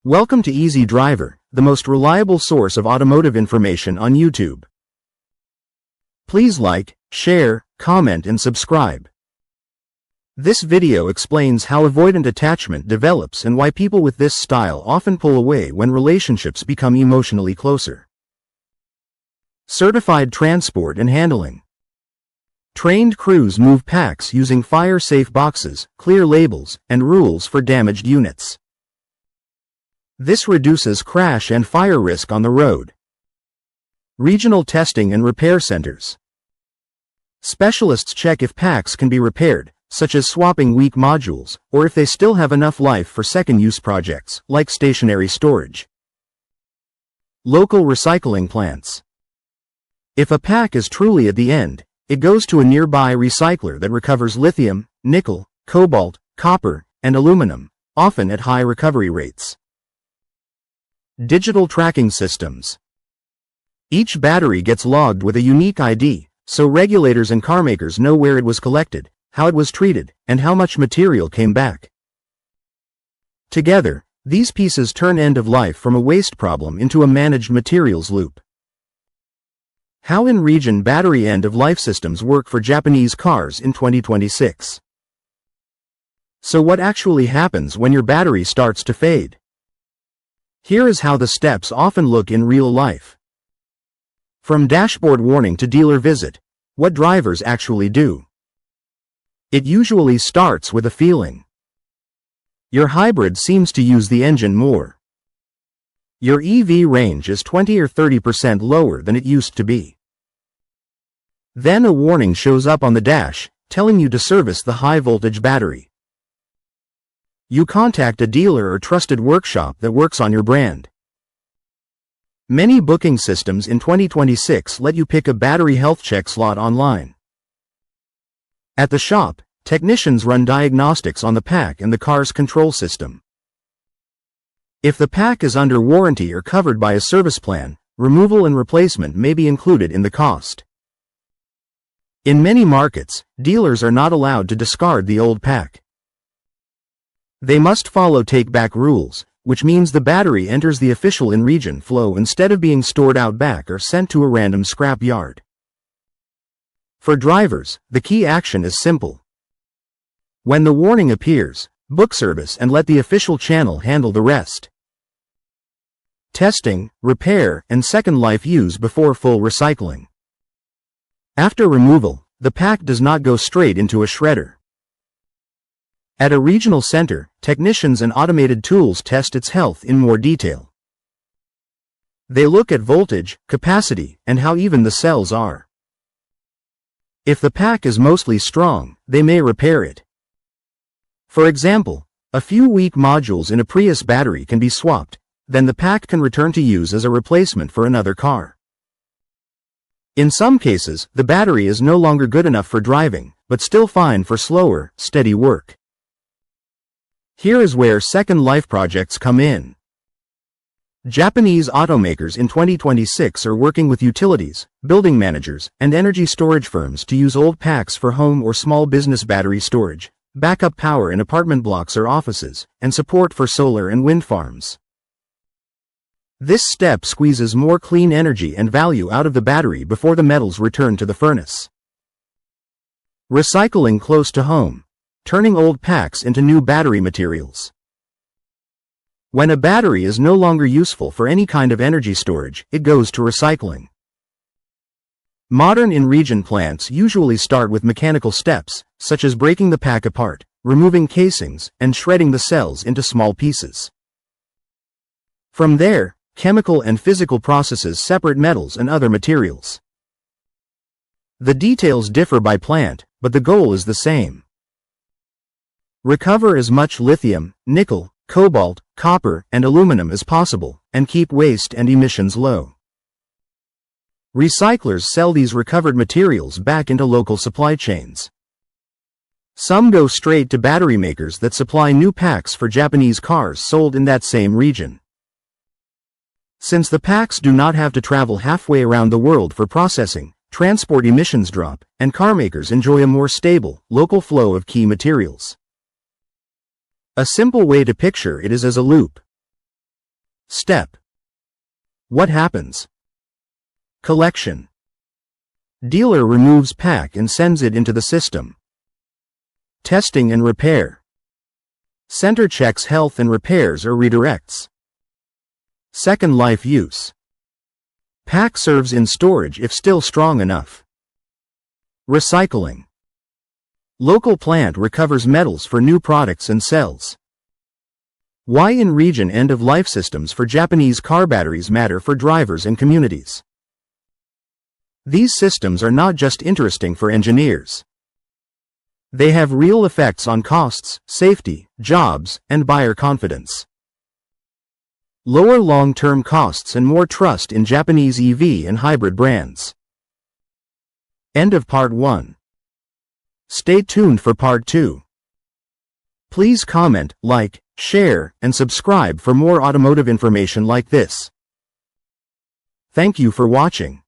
Welcome to Easy Driver, the most reliable source of automotive information on YouTube. Please like, share, comment and subscribe. This video explains how avoidant attachment develops and why people with this style often pull away when relationships become emotionally closer. Certified transport and handling. Trained crews move packs using fire-safe boxes, clear labels, and rules for damaged units. This reduces crash and fire risk on the road. Regional testing and repair centers. Specialists check if packs can be repaired, such as swapping weak modules, or if they still have enough life for second-use projects, like stationary storage. Local recycling plants. If a pack is truly at the end, it goes to a nearby recycler that recovers lithium, nickel, cobalt, copper, and aluminum, often at high recovery rates. Digital tracking systems. Each battery gets logged with a unique ID, so regulators and carmakers know where it was collected, how it was treated, and how much material came back. Together, these pieces turn end of life from a waste problem into a managed materials loop. How in-region battery end-of-life systems work for Japanese cars in 2026. So what actually happens when your battery starts to fade? Here is how the steps often look in real life. From dashboard warning to dealer visit, what drivers actually do. It usually starts with a feeling. Your hybrid seems to use the engine more. Your EV range is 20 or 30% lower than it used to be. Then a warning shows up on the dash, telling you to service the high-voltage battery. You contact a dealer or trusted workshop that works on your brand. Many booking systems in 2026 let you pick a battery health check slot online. At the shop, technicians run diagnostics on the pack and the car's control system. If the pack is under warranty or covered by a service plan, removal and replacement may be included in the cost. In many markets, dealers are not allowed to discard the old pack. They must follow take-back rules, which means the battery enters the official in-region flow instead of being stored out back or sent to a random scrap yard. For drivers, the key action is simple. When the warning appears, book service and let the official channel handle the rest. Testing, repair, and second life use before full recycling. After removal, the pack does not go straight into a shredder. At a regional center, technicians and automated tools test its health in more detail. They look at voltage, capacity, and how even the cells are. If the pack is mostly strong, they may repair it. For example, a few weak modules in a Prius battery can be swapped, then the pack can return to use as a replacement for another car. In some cases, the battery is no longer good enough for driving, but still fine for slower, steady work. Here is where second life projects come in. Japanese automakers in 2026 are working with utilities, building managers, and energy storage firms to use old packs for home or small business battery storage, backup power in apartment blocks or offices, and support for solar and wind farms. This step squeezes more clean energy and value out of the battery before the metals return to the furnace. Recycling close to home. Turning old packs into new battery materials. When a battery is no longer useful for any kind of energy storage, it goes to recycling. Modern in-region plants usually start with mechanical steps, such as breaking the pack apart, removing casings, and shredding the cells into small pieces. From there, chemical and physical processes separate metals and other materials. The details differ by plant, but the goal is the same. Recover as much lithium, nickel, cobalt, copper, and aluminum as possible, and keep waste and emissions low. Recyclers sell these recovered materials back into local supply chains. Some go straight to battery makers that supply new packs for Japanese cars sold in that same region. Since the packs do not have to travel halfway around the world for processing, transport emissions drop, and carmakers enjoy a more stable, local flow of key materials. A simple way to picture it is as a loop. Step. What happens? Collection. Dealer removes pack and sends it into the system. Testing and repair. Center checks health and repairs or redirects. Second life use. Pack serves in storage if still strong enough. Recycling. Local plant recovers metals for new products and sells. Why in-region end-of-life systems for Japanese car batteries matter for drivers and communities. These systems are not just interesting for engineers. They have real effects on costs, safety, jobs, and buyer confidence. Lower long-term costs and more trust in Japanese EV and hybrid brands. End of Part 1. Stay tuned for Part 2. Please comment, like, share, and subscribe for more automotive information like this. Thank you for watching.